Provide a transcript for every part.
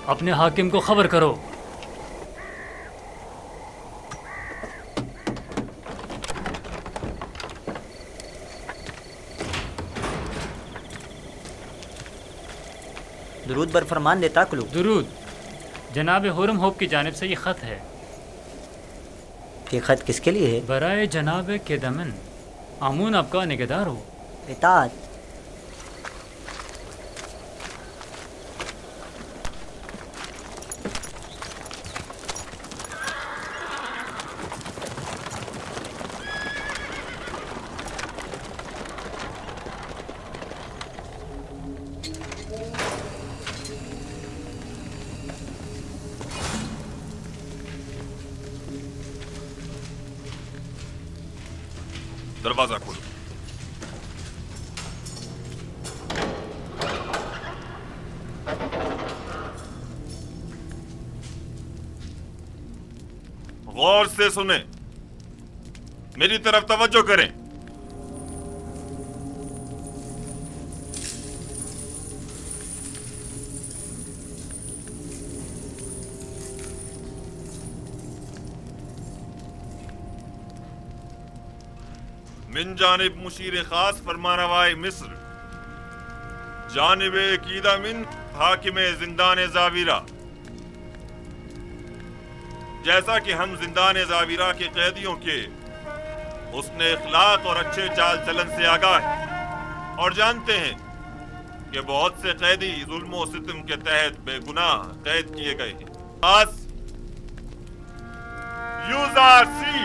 اپنے حاکم کو خبر کرو۔ درود بر فرمان دیتا کلو۔ درود۔ جناب حرم ہوپ کی جانب سے یہ خط ہے۔ یہ خط کس کے لیے ہے؟ برائے جناب کے دمن، آمون آپ کا نگہدار ہو۔ اطاعت۔ دروازہ کھولو۔ غور سے سنیں، میری طرف توجہ کریں۔ من جانب مشیر خاص فرمانروائے مصر، جانب عقیدہ من حاکم زندان زاویرہ، جیسا کہ ہم زندان زاویرہ کے قیدیوں کے حسن اخلاق اور اچھے چال چلن سے آگاہ ہیں اور جانتے ہیں کہ بہت سے قیدی ظلم و ستم کے تحت بے گناہ قید کیے گئے ہیں۔ خاص یوزار سی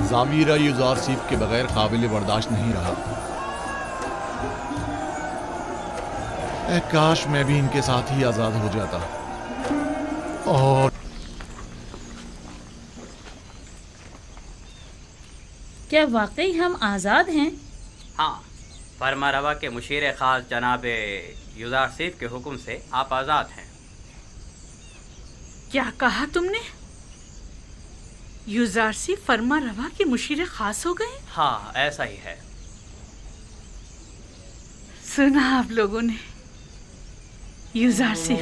زاویرہ یوزارسیف کے بغیر قابل برداشت نہیں رہا۔ اے کاش میں بھی ان کے ساتھ ہی آزاد ہو جاتا۔ اور کیا واقعی ہم آزاد ہیں؟ ہاں، فرما روا کے مشیر خاص جناب یوزارسیف کے حکم سے آپ آزاد ہیں۔ کیا کہا تم نے؟ یوزارسی فرما روا کے مشیر خاص ہو گئے؟ ہاں، ایسا ہی ہے۔ سنا آپ لوگوں نے، یوزارسی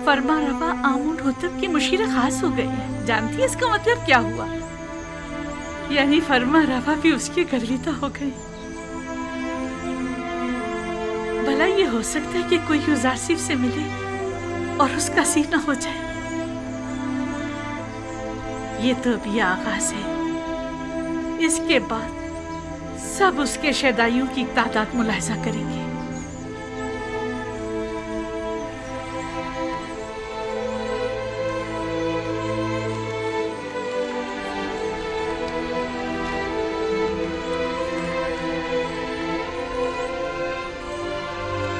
فرما روا آمون ہوتب کے مشیر خاص ہو گئے ہیں۔ جانتی ہے اس کا مطلب کیا ہوا؟ یعنی فرما روا بھی اس کے گرویدہ ہو گئے۔ بھلا یہ ہو سکتا ہے کہ کوئی یوزارسی سے ملے اور اس کا سینہ ہو جائے؟ یہ تو ابھی آغاز ہے، اس کے بعد سب اس کے شیدائیوں کی تعداد ملاحظہ کریں گے۔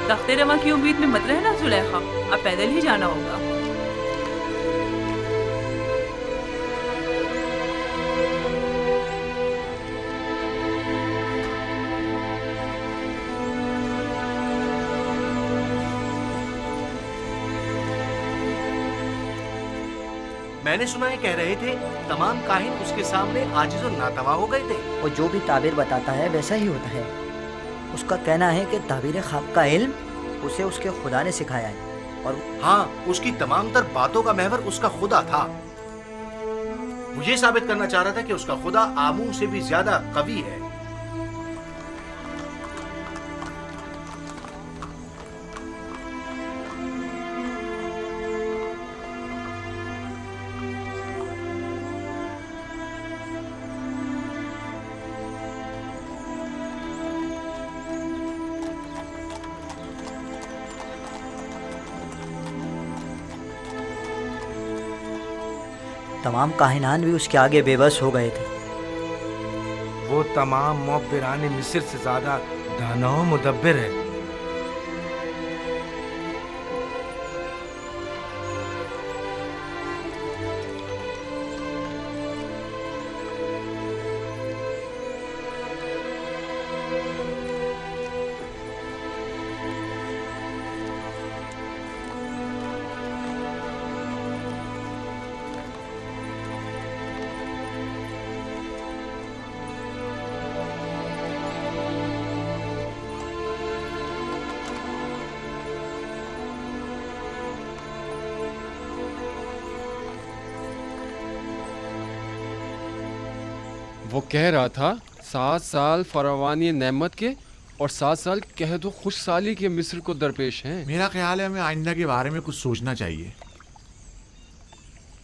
تخت رواں کی امید میں مت رہنا زلیخا، اب پیدل ہی جانا ہوگا۔ میں نے سنا ہے کہہ رہے تھے تمام کاہن اس کے سامنے عاجز و ناتواں ہو گئے تھے۔ وہ جو بھی تعبیر بتاتا ہے ویسا ہی ہوتا ہے۔ اس کا کہنا ہے کہ تعبیر خواب کا علم اسے اس کے خدا نے سکھایا ہے، اور ہاں، اس کی تمام تر باتوں کا محور اس کا خدا تھا۔ وہ یہ ثابت کرنا چاہ رہا تھا کہ اس کا خدا آمون سے بھی زیادہ قوی ہے. تمام کاہنان بھی اس کے آگے بے بس ہو گئے تھے. وہ تمام معبران مصر سے زیادہ دانا و مدبر ہے. وہ کہہ رہا تھا 7 سال فراوانی نعمت کے اور 7 سال قحط و خوش سالی کے مصر کو درپیش ہیں. میرا خیال ہے ہمیں آئندہ کے بارے میں کچھ سوچنا چاہیے.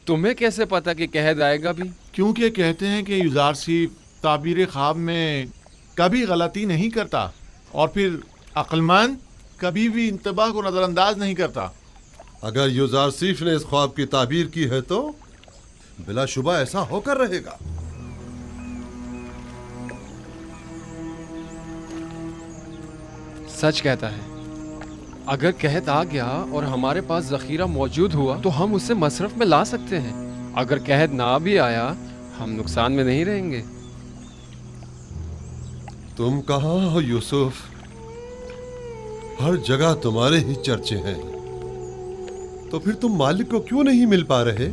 تمہیں کیسے پتا کہ قحط آئے گا بھی؟ کیونکہ کہتے ہیں کہ یوزارسیف تعبیر خواب میں کبھی غلطی نہیں کرتا اور پھر عقلمند کبھی بھی انتباہ کو نظر انداز نہیں کرتا. اگر یوزارسیف نے اس خواب کی تعبیر کی ہے تو بلا شبہ ایسا ہو کر رہے گا. سچ کہتا ہے. اگر قحط آ گیا اور ہمارے پاس ذخیرہ موجود ہوا تو ہم اسے مصرف میں لا سکتے ہیں. اگر قحط نہ بھی آیا ہم نقصان میں نہیں رہیں گے. تم کہاں ہو یوسف؟ ہر جگہ تمہارے ہی چرچے ہیں. تو پھر تم مالک کو کیوں نہیں مل پا رہے؟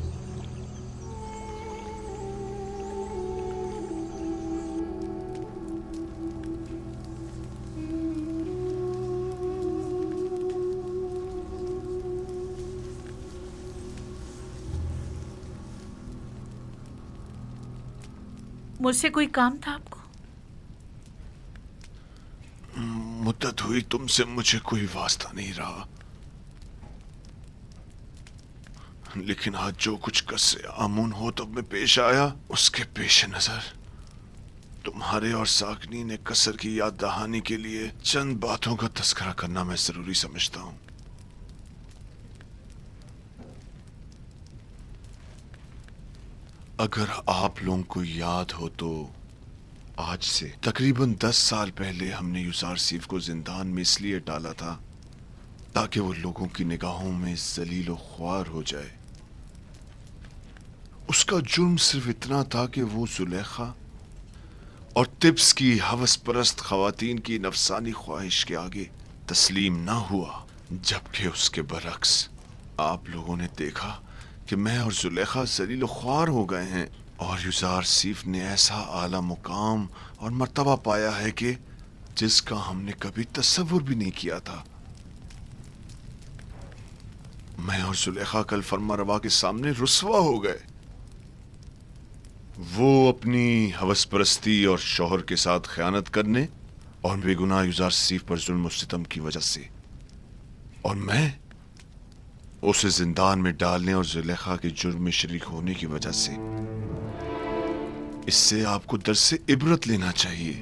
مجھ سے کوئی کام تھا آپ کو؟ مدت ہوئی تم سے مجھے کوئی واسطہ نہیں رہا، لیکن آج جو کچھ کس سے آمون ہو تب میں پیش آیا اس کے پیش نظر تمہارے اور ساکنی نے کسر کی یاد دہانی کے لیے چند باتوں کا تذکرہ کرنا میں ضروری سمجھتا ہوں. اگر آپ لوگوں کو یاد ہو تو آج سے تقریباً 10 سال پہلے ہم نے یوزارسیف کو زندان میں اس لیے ڈالا تھا تاکہ وہ لوگوں کی نگاہوں میں ذلیل و خوار ہو جائے. اس کا جرم صرف اتنا تھا کہ وہ زلیخا اور طبس کی ہوس پرست خواتین کی نفسانی خواہش کے آگے تسلیم نہ ہوا، جبکہ اس کے برعکس آپ لوگوں نے دیکھا کہ میں اور زلیخا ذلیل و خوار ہو گئے ہیں اور یوزارسیف نے ایسا اعلیٰ مقام اور مرتبہ پایا ہے کہ جس کا ہم نے کبھی تصور بھی نہیں کیا تھا. میں اور زلیخا کل فرما روا کے سامنے رسوا ہو گئے. وہ اپنی ہوس پرستی اور شوہر کے ساتھ خیانت کرنے اور بے گناہ یوزارسیف پر ظلم و ستم کی وجہ سے، اور میں اسے زندان میں ڈالنے اور زلیخا کے جرم میں شریک ہونے کی وجہ سے. اس سے آپ کو درس عبرت لینا چاہیے.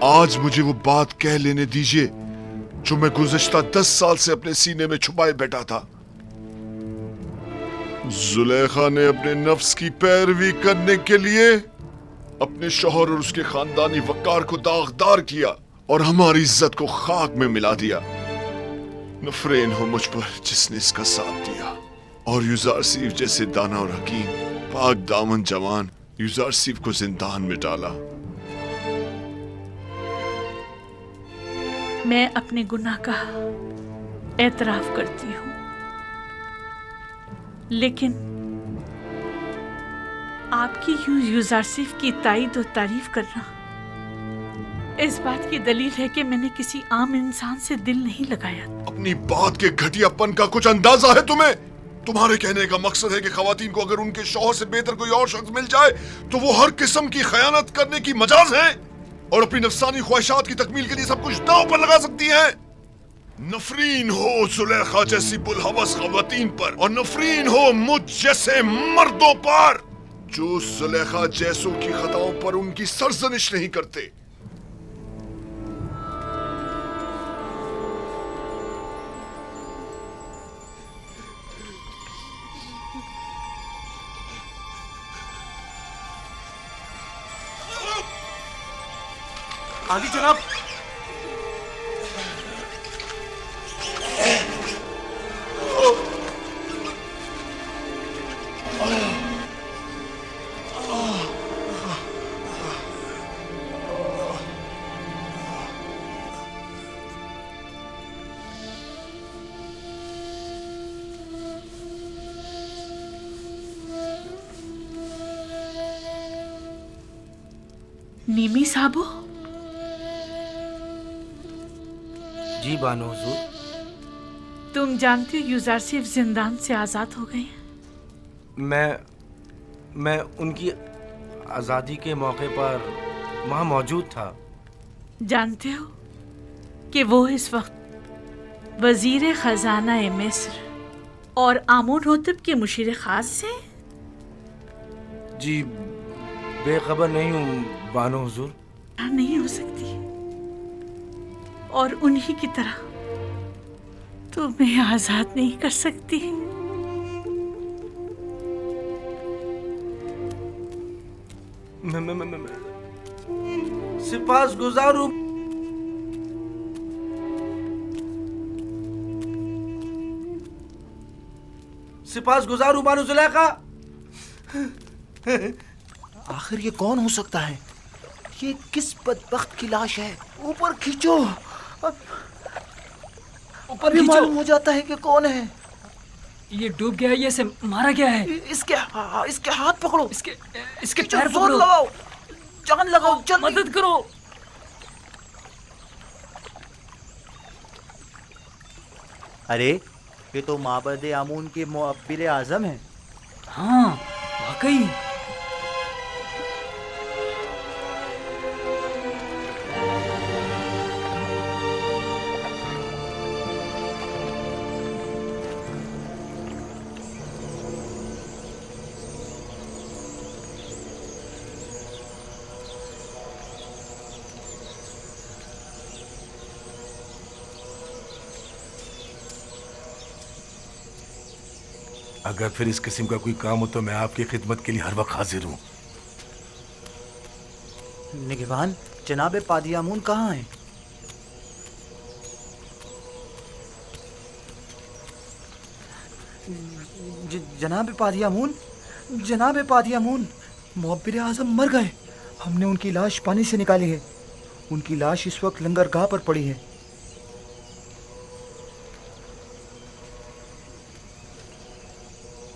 آج مجھے وہ بات کہہ لینے دیجیے جو میں گزشتہ 10 سال سے اپنے سینے میں چھپائے بیٹھا تھا. زلیخا نے اپنے نفس کی پیروی کرنے کے لیے اپنے شوہر اور اس کے خاندانی وقار کو داغدار کیا اور ہماری عزت کو خاک میں ملا دیا. نفرین ہو مجھ پر جس نے اس کا ساتھ دیا. اور یوزارسیف جیسے دانا اور حکیم پاک دامن جوان یوزارسیف کو زندان میں ڈالا. میں اپنے گناہ کا اعتراف کرتی ہوں، لیکن آپ کی یوزارسیف کی تائید و تعریف کرنا اس بات کی دلیل ہے کہ میں نے کسی عام انسان سے دل نہیں لگایا. اپنی بات کے گھٹیا پن کا کچھ اندازہ ہے تمہیں؟ तुम्हारे कहने का मकसद है कि खवातीन को अगर उनके शौहर से बेहतर कोई और शख्स मिल जाए तो वो हर किस्म की खयानत करने की मजाज है और अपनी नफसानी ख्वाहिशात की तकमील के लिए सब कुछ दांव पर लगा सकती है। नफरीन हो जुलेखा जैसी बुलहवस खवातीन पर और नफरीन हो मुझ जैसे मर्दों पर जो जुलेखा जैसों की खताओं पर उनकी सरजनिश नहीं करते। आगे जनाब। नीमी साहबो, जी बानो हुजूर। तुम जानते हो यूजारसिफ जिंदान से आज़ाद हो गए हैं। मैं उनकी आज़ादी के मौके पर वहाँ मौजूद था। जानते हो कि वो इस वक्त वजीर खजाना मिस्र और आमून होतब के मुशीर खास से। जी बेखबर नहीं हूँ बानो हुजूर। नहीं हो सकती, और उन्हीं की तरह तुम्हें आजाद नहीं कर सकती। मैं सिपास गुजार हूँ। सिपास गुजार हूँ बानो जुलेखा। आखिर ये कौन हो सकता है? ये किस बदबख्त की लाश है? ऊपर खींचो, ऊपर भी मालूम हो जाता है कि कौन है। ये डूब गया है, ये इसे मारा गया है। इसके हाथ पकड़ो, इसके पैर जोर लगाओ, जान लगाओ, जल्दी मदद करो। अरे ये तो माबद आमून के मुअब्बिर आजम है। हाँ वाकई। अगर फिर इस किस्म का कोई काम हो तो मैं आपकी खिदमत के लिए हर वक्त हाजिर हूँ। निगहबान, जनाब पादियामून कहाँ हैं? जनाब पादियामून, मुअब्बिर आज़म मर गए। हमने उनकी लाश पानी से निकाली है। उनकी लाश इस वक्त लंगरगाह पर पड़ी है।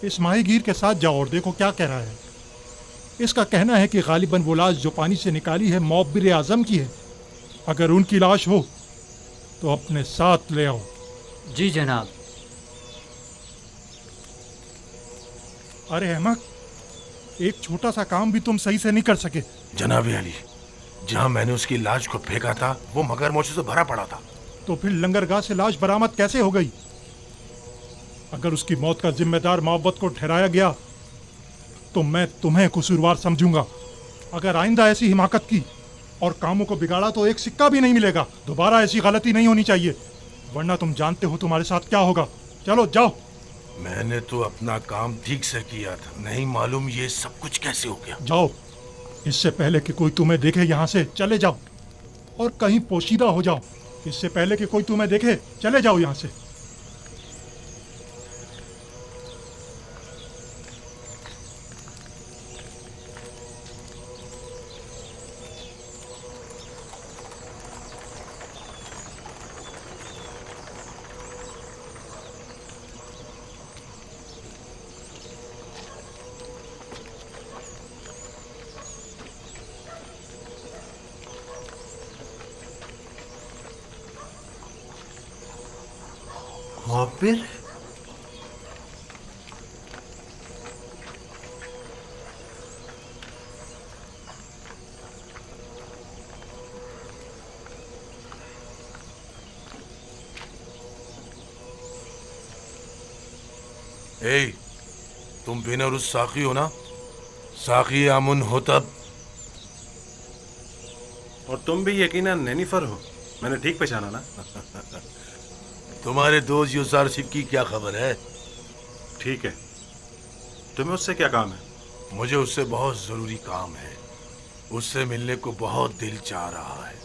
इस माहीगीर के साथ जाओ और देखो क्या कह रहा है। इसका कहना है कि गालिबन वो लाश जो पानी से निकाली है मुअब्बिर आज़म की है। अगर उनकी लाश हो तो अपने साथ ले आओ। जी जनाब। अरे अहमक, एक छोटा सा काम भी तुम सही से नहीं कर सके। जनाब अली, जहाँ मैंने उसकी लाश को फेंका था वो मगरमच्छों से भरा पड़ा था। तो फिर लंगरगाह से लाश बरामद कैसे हो गई? अगर उसकी मौत का जिम्मेदार मोहब्बत को ठहराया गया तो मैं तुम्हें कसूरवार समझूंगा। अगर आइंदा ऐसी हिमाकत की और कामों को बिगाड़ा तो एक सिक्का भी नहीं मिलेगा। दोबारा ऐसी गलती नहीं होनी चाहिए, वरना तुम जानते हो तुम्हारे साथ क्या होगा। चलो जाओ। मैंने तो अपना काम ठीक से किया था, नहीं मालूम ये सब कुछ कैसे हो गया। जाओ, इससे पहले कि कोई तुम्हें देखे यहाँ से चले जाओ और कहीं पोशीदा हो जाओ। इससे पहले कि कोई तुम्हें देखे चले जाओ यहाँ से। मुअब्बिर, ए, तुम बेनरुस साकी हो ना? साकी अमुन होतब। और तुम भी यकीनन नेनिफर हो, मैंने ठीक पहचाना ना? तुम्हारे दोस्त यूसारशिप की क्या खबर है? ठीक है, तुम्हें उससे क्या काम है? मुझे उससे बहुत जरूरी काम है। उससे मिलने को बहुत दिल चाह रहा है।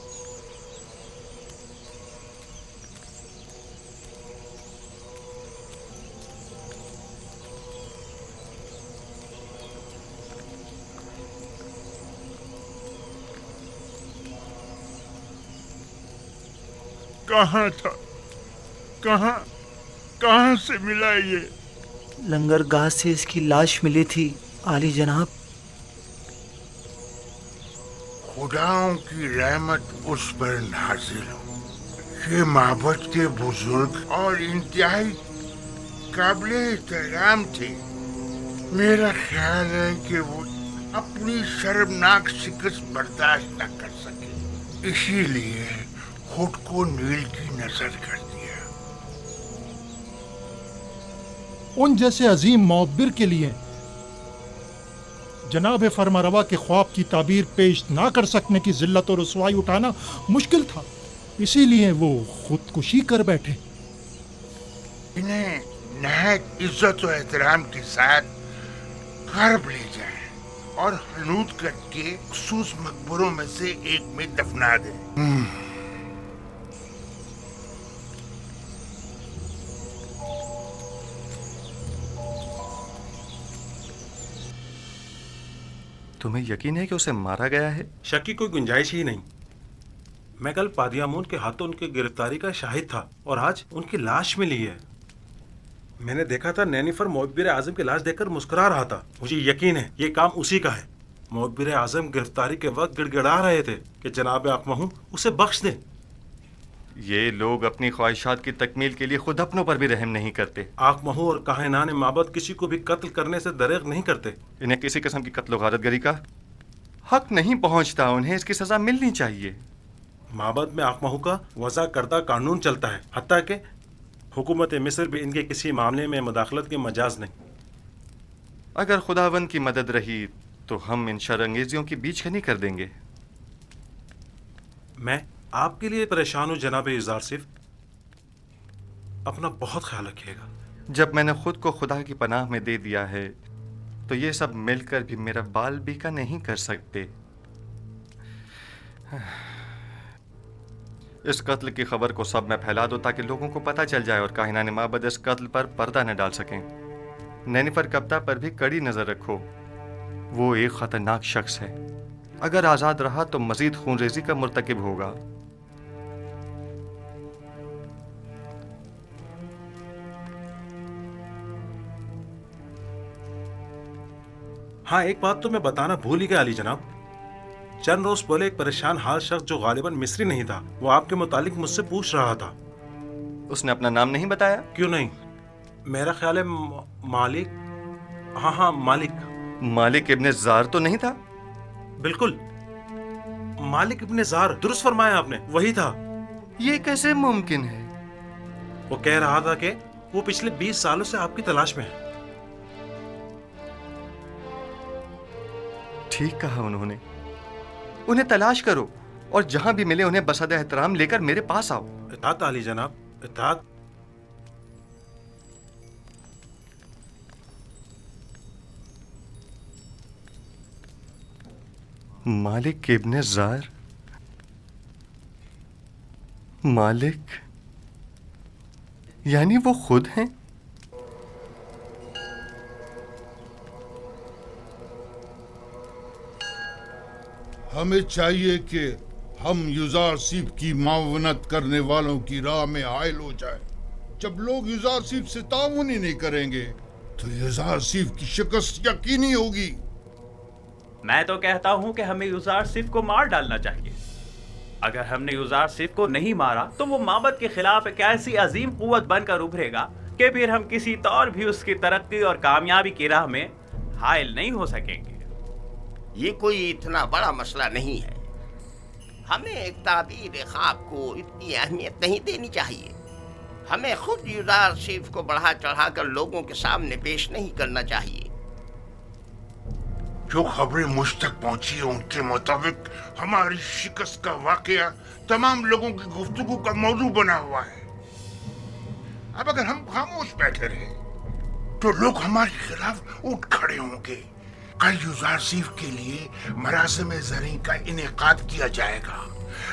कहाँ था? कहाँ से मिला ये? लंगरगाह से इसकी लाश मिली थी आली जनाब। खुदाओं की रहमत उस पर नाजिल हो। ये माबद के बुजुर्ग और इंतहाई काबिले एहतराम थे। मेरा ख्याल है कि वो अपनी शर्मनाक शिकस्त बर्दाश्त न कर सके, इसीलिए खुद को नील की नजर कर दिया। उन जैसे अजीम मुअब्बिर के लिए जनाब फरमारवा के ख्वाब की ताबीर पेश ना कर सकने की जिल्लत और रुसवाई उठाना मुश्किल था, इसीलिए वो खुदकुशी कर बैठे। इन्हें नहायत इज्जत और एहतराम के साथ गर्भ ले जाएं और हनूद करके मखसूस मकबरों में से एक में दफना दें। तुम्हें यकीन है कि उसे मारा गया है? शक की कोई गुंजाइश ही नहीं। मैं कल पादियामून के हाथों उनकी गिरफ्तारी का शाहिद था और आज उनकी लाश मिली है। मैंने देखा था नेनिफर मुअब्बिर आजम की लाश देखकर मुस्कुरा रहा था। मुझे यकीन है ये काम उसी का है। मुअब्बिर आजम गिरफ्तारी के वक्त गिड़गिड़ा रहे थे कि जनाब आकमहू उसे बख्श दें। ये लोग अपनी ख्वाहिशात की तकमील के लिए खुद अपनों पर भी रहम नहीं करते। आकमहू और काहिनान माबद किसी को भी कत्ल करने से दरेग नहीं करते। इन्हें किसी किस्म की कत्ल गारतगरी का हक नहीं पहुंचता। उन्हें इसकी सजा मिलनी चाहिए। माबद में आकमहू का वज़ा करदा कानून चलता है, हत्ता कि हुकूमत मिस्र भी इनके किसी मामले में मुदाखलत के मजाज नहीं। अगर खुदावंद की मदद रही तो हम इन शर्अंगेजियों की बीचकनी कर देंगे। मैं आपके लिए परेशान हूँ जनाब यूज़ारसिफ, अपना बहुत ख्याल रखिएगा। जब मैंने खुद को खुदा की पनाह में दे दिया है तो ये सब मिलकर भी मेरा बाल बीका नहीं कर सकते। इस कत्ल की खबर को सब में फैला दो ताकि लोगों को पता चल जाए और काहिनान माबद इस कत्ल पर पर्दा न डाल सकें। नेनिफर कप्ता पर भी कड़ी नजर रखो। वो एक खतरनाक शख्स है। अगर आजाद रहा तो मजीद खूनरेजी का मुर्तकिब होगा। हाँ, एक बात तो मैं बताना भूल ही गया अली जनाब। चंद रोज पहले एक परेशान हाल शख्स जो गालिबन मिस्री नहीं था, वो आपके मुतालिक मुझसे पूछ रहा था। उसने अपना नाम नहीं बताया? क्यों नहीं, मेरा ख्याल है मालिक। हाँ, मालिक इब्ने जार तो नहीं था? बिल्कुल, मालिक इब्ने जार, दुरुस्त फरमाया आपने, वही था। ये कैसे मुमकिन है? वो कह रहा था कि वो पिछले 20 सालों से आपकी तलाश में है। ठीक कहा उन्होंने। उन्हें तलाश करो और जहां भी मिले उन्हें बसद एहतराम लेकर मेरे पास आओ। इताअत अली जनाब, इताअत। मालिक इब्ने जार, मालिक यानी वो खुद हैं? हमें चाहिए कि हम यूज़ारसिफ की मावनत करने वालों की राह में हायल हो जाए। जब लोग यूज़ारसिफ से ताउन ही नहीं करेंगे तो यूज़ारसिफ की शिकस्त यकीनी होगी। मैं तो कहता हूं कि हमें यूज़ारसिफ को मार डालना चाहिए। अगर हमने यूज़ारसिफ को नहीं मारा तो वो माबद के खिलाफ एक ऐसी अजीम कुव्वत बनकर उभरेगा कि फिर हम किसी तौर भी उसकी तरक्की और कामयाबी की राह में हायल नहीं हो सकेंगे। ये कोई इतना बड़ा मसला नहीं है। हमें एक ताबीर ख्वाब को इतनी अहमियत नहीं देनी चाहिए। हमें खुद युजार सीफ को बढ़ा चढ़ा कर लोगों के सामने पेश नहीं करना चाहिए। जो खबरें मुझ तक पहुंची है उनके मुताबिक हमारी शिकस्त का वाकया तमाम लोगों की गुफ्तगू का मौजू बना हुआ है। अब अगर हम खामोश बैठे रहे तो लोग हमारे खिलाफ उठ खड़े होंगे। कल युजार सीफ के लिए मरासिम ज़री का इनेकाद किया जाएगा,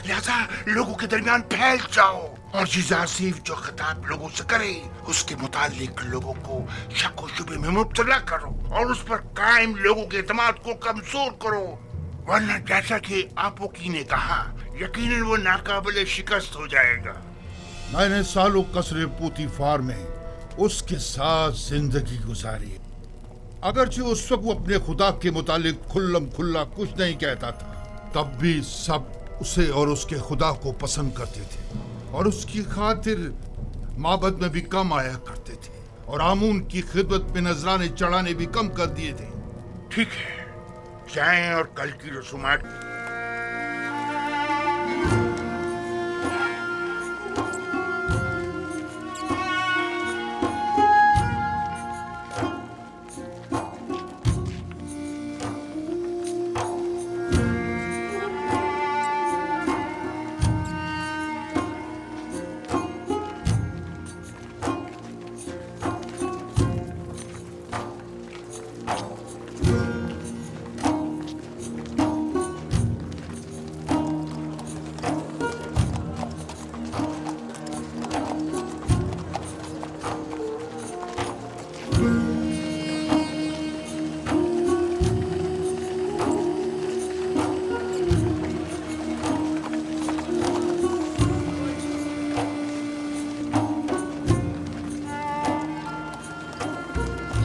लिहाजा लोगों के दरमियान फैल जाओ और युजार सीफ जो खिताब लोगों से करे उसके मुतालिक लोगों को शक व शुबे में मुब्तला करो और उस पर कायम लोगों के एतमाद को कमजोर करो, वरना जैसा कि आपोकी ने कहा यकीनन वो नाकाबिले शिकस्त हो जाएगा। मैंने सालों कसरे पूतीफार में उसके साथ जिंदगी गुजारी। अगरचे उस वक्त वो अपने खुदा के मुतालिक खुल्लम खुल्ला कुछ नहीं कहता था, तब भी सब उसे और उसके खुदा को पसंद करते थे और उसकी खातिर माबद में भी कम आया करते थे और आमून की खिदमत में नजराने चढ़ाने भी कम कर दिए थे। ठीक है, जाएं और कल की रसूमात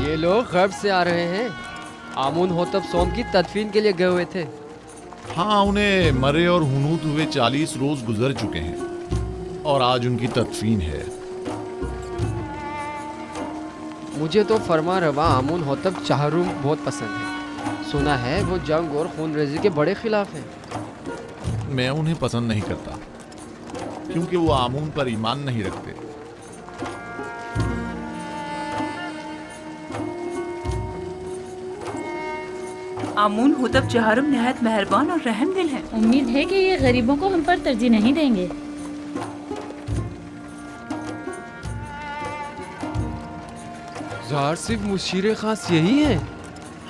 ये लोग गर्ब से आ रहे हैं। आमून होतब सोम की तदफीन के लिए गए हुए थे। हाँ, उन्हें मरे और हुनूद हुए 40 रोज गुजर चुके हैं और आज उनकी तदफीन है। मुझे तो फरमा रवा आमून होतब चाहरूम बहुत पसंद है। सुना है वो जंग और खून रेजी के बड़े खिलाफ हैं। मैं उन्हें पसंद नहीं करता क्योंकि वो आमून पर ईमान नहीं रखते। आमून होतब चहारुम नहायत मेहरबान और रहम दिल हैं। उम्मीद है कि ये गरीबों को हम पर तरजीह नहीं देंगे। ज़ाहिर सिर्फ मुशीर खास यही है।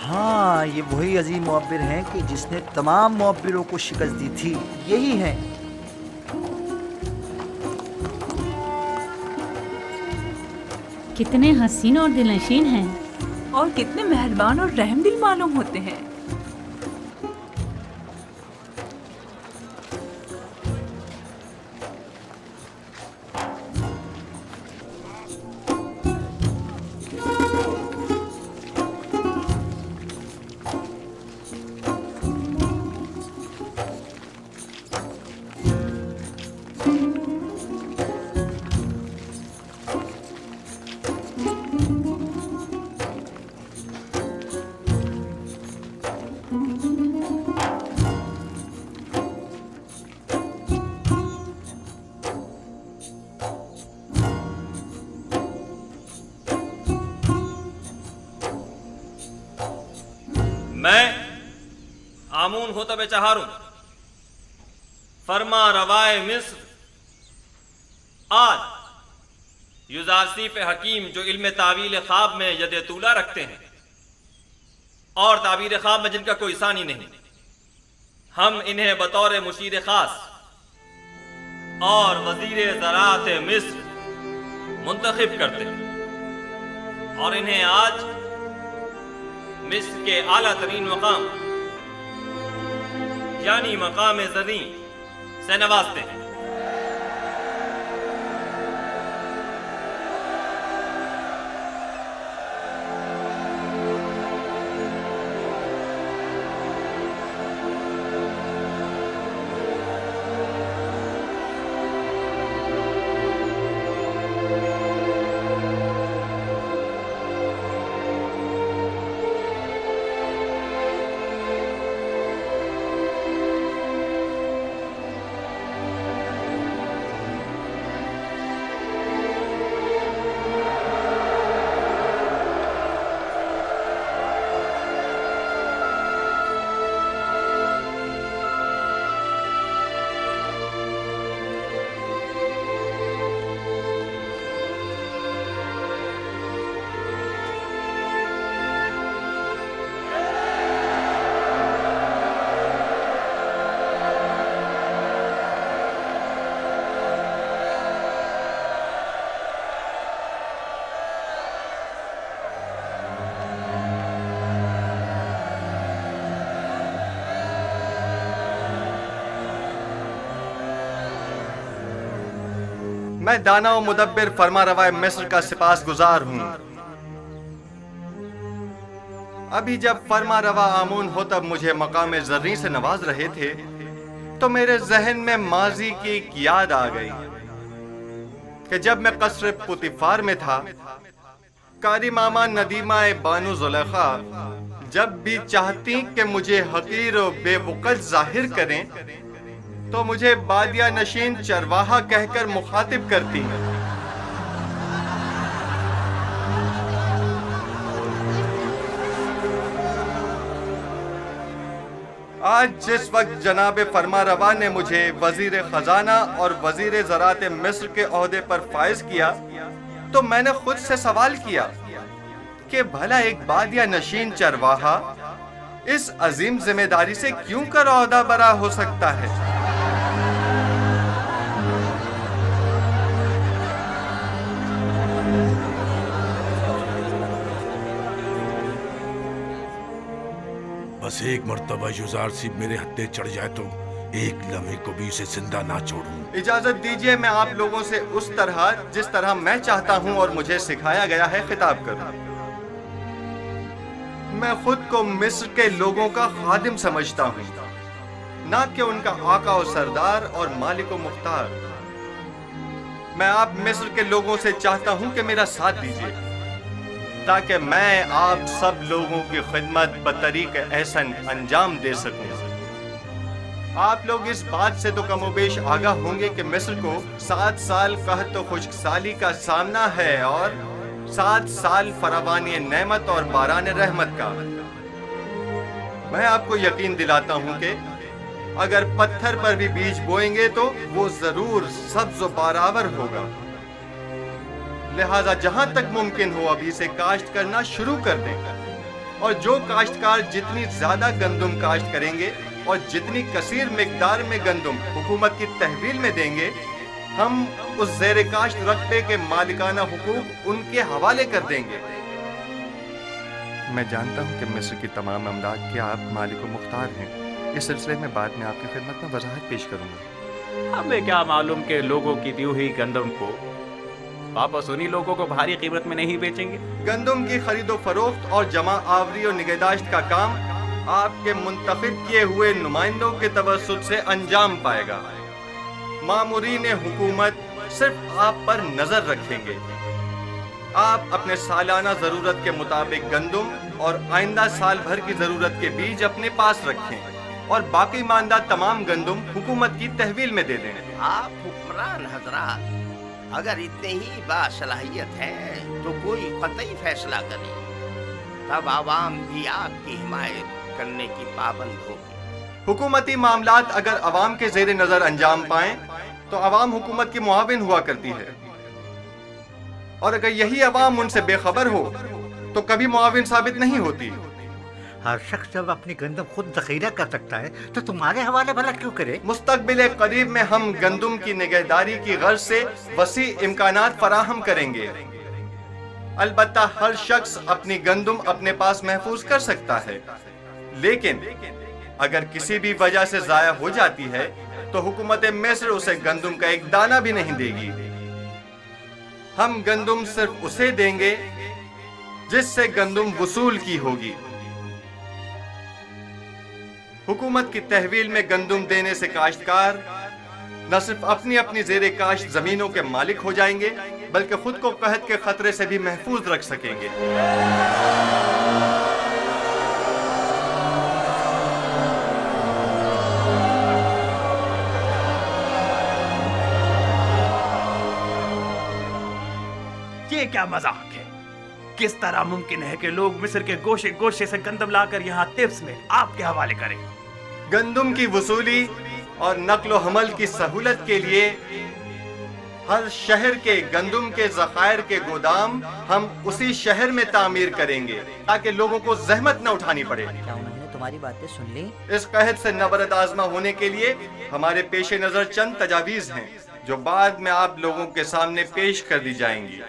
हाँ, ये वही अजीम मुअब्बिर हैं कि जिसने तमाम मुअब्बिरों को शिकस्त दी थी। यही हैं। कितने हसीन और दिलनशीन हैं और कितने मेहरबान और रहम दिल मालूम होते हैं। मैं आमून होतब चहारुम फरमा रवाए मिस्र आज युजारसीफ हकीम जो इल्म तावील ख्वाब में यद तूला रखते हैं और ताबीर ख्वाब में जिनका कोई सानी नहीं, हम इन्हें बतौर मुशीर खास और वजीर ज़राअत मिस्र मुंतखब करते हैं और इन्हें आज मिस्र के आला तरीन मकाम यानी मकाम ज़री से नवाजते हैं। میں دانا و مدبر فرما روائے مصر کا سپاس گزار ہوں۔ ابھی جب فرما روا آمون ہوتب مجھے مقام زریں سے نواز رہے تھے تو میرے ذہن میں ماضی کی ایک یاد آ گئی کہ جب میں قصر پوتیفار میں تھا، کاری ماما ندیمہ بانو زلیخا جب بھی چاہتی کہ مجھے حقیر و بے وقت ظاہر کریں تو مجھے بادیہ نشین چرواہا کہہ کر مخاطب کرتی ہیں۔ آج جس وقت جناب فرما روا نے مجھے وزیر خزانہ اور وزیر زراعت مصر کے عہدے پر فائز کیا تو میں نے خود سے سوال کیا کہ بھلا ایک بادیہ نشین چرواہا اس عظیم ذمہ داری سے کیوں کر عہدہ برا ہو سکتا ہے؟ بس ایک مرتبہ یوزار سیب میرے ہتھے چڑھ جائے تو ایک لمحے کو بھی اسے زندہ نہ چھوڑوں۔ اجازت دیجئے میں آپ لوگوں سے اس طرح جس طرح میں چاہتا ہوں اور مجھے سکھایا گیا ہے خطاب کروں۔ میں خود کو مصر کے لوگوں کا خادم سمجھتا ہوں، نہ کہ ان کا آقا و سردار اور مالک و مختار۔ میں آپ مصر کے لوگوں سے چاہتا ہوں کہ میرا ساتھ دیجئے تاکہ میں آپ سب لوگوں کی خدمت بطریق احسن انجام دے سکوں۔ آپ لوگ اس بات سے تو کم و بیش آگاہ ہوں گے کہ مصر کو 7 سال قحط و خشک سالی کا سامنا ہے اور 7 سال فراوانی نعمت اور باران رحمت کا۔ میں آپ کو یقین دلاتا ہوں کہ اگر پتھر پر بھی بیج بوئیں گے تو وہ ضرور سبز و بارآور ہوگا۔ لہذا جہاں تک ممکن ہو ابھی سے کاشت کرنا شروع کر دیں، اور جو کاشتکار جتنی زیادہ گندم کاشت کریں گے اور جتنی کثیر مقدار میں گندم حکومت کی تحویل میں دیں گے، ہم اس زیر کاشت رقبے کے مالکانہ حقوق ان کے حوالے کر دیں گے۔ میں جانتا ہوں کہ مصر کی تمام املاک کے آپ مالک و مختار ہیں۔ اس سلسلے میں بعد میں آپ کی خدمت میں وضاحت پیش کروں گا۔ ہمیں کیا معلوم کہ لوگوں کی دی ہوئی گندم کو واپس انہی لوگوں کو بھاری قیمت میں نہیں بیچیں گے۔ گندم کی خرید و فروخت اور جمع آوری و نگہداشت کا کام آپ کے منتخب کیے ہوئے نمائندوں کے توسط سے انجام پائے گا۔ مامورین حکومت صرف آپ پر نظر رکھیں گے۔ آپ اپنے سالانہ ضرورت کے مطابق گندم اور آئندہ سال بھر کی ضرورت کے بیج اپنے پاس رکھیں اور باقی ماندہ تمام گندم حکومت کی تحویل میں دے دیں۔ آپ حکمران حضرات اگر اتنے ہی باصلاحیت ہیں تو کوئی قطعی فیصلہ کریں، تب عوام بھی آپ کی حمایت کرنے کی پابند ہوگی۔ حکومتی معاملات اگر عوام کے زیر نظر انجام پائیں تو عوام حکومت کی معاون ہوا کرتی ہے، اور اگر یہی عوام ان سے بے خبر ہو تو کبھی معاون ثابت نہیں ہوتی۔ ہر شخص جب اپنی گندم خود ذخیرہ کر سکتا ہے تو تمہارے حوالے بھلا کیوں کرے؟ مستقبل قریب میں ہم گندم کی نگہداری کی غرض سے وسیع امکانات فراہم کریں گے۔ البتہ ہر شخص اپنی گندم اپنے پاس محفوظ کر سکتا ہے، لیکن اگر کسی بھی وجہ سے ضائع ہو جاتی ہے تو حکومت مصر اسے گندم کا ایک دانہ بھی نہیں دے گی۔ ہم گندم صرف اسے دیں گے جس سے گندم وصول کی ہوگی۔ حکومت کی تحویل میں گندم دینے سے کاشتکار نہ صرف اپنی اپنی زیر کاشت زمینوں کے مالک ہو جائیں گے بلکہ خود کو قحط کے خطرے سے بھی محفوظ رکھ سکیں گے۔ یہ کیا مذاق ہے؟ کس طرح ممکن ہے کہ لوگ مصر کے گوشے گوشے سے گندم لا کر یہاں طبس میں آپ کے حوالے کریں؟ گندم کی وصولی اور نقل و حمل کی سہولت کے لیے ہر شہر کے گندم کے ذخائر کے گودام ہم اسی شہر میں تعمیر کریں گے تاکہ لوگوں کو زحمت نہ اٹھانی پڑے۔ کیا انہوں نے تمہاری باتیں سن لی؟ اس قحط سے نبرد آزما ہونے کے لیے ہمارے پیش نظر چند تجاویز ہیں جو بعد میں آپ لوگوں کے سامنے پیش کر دی جائیں گی۔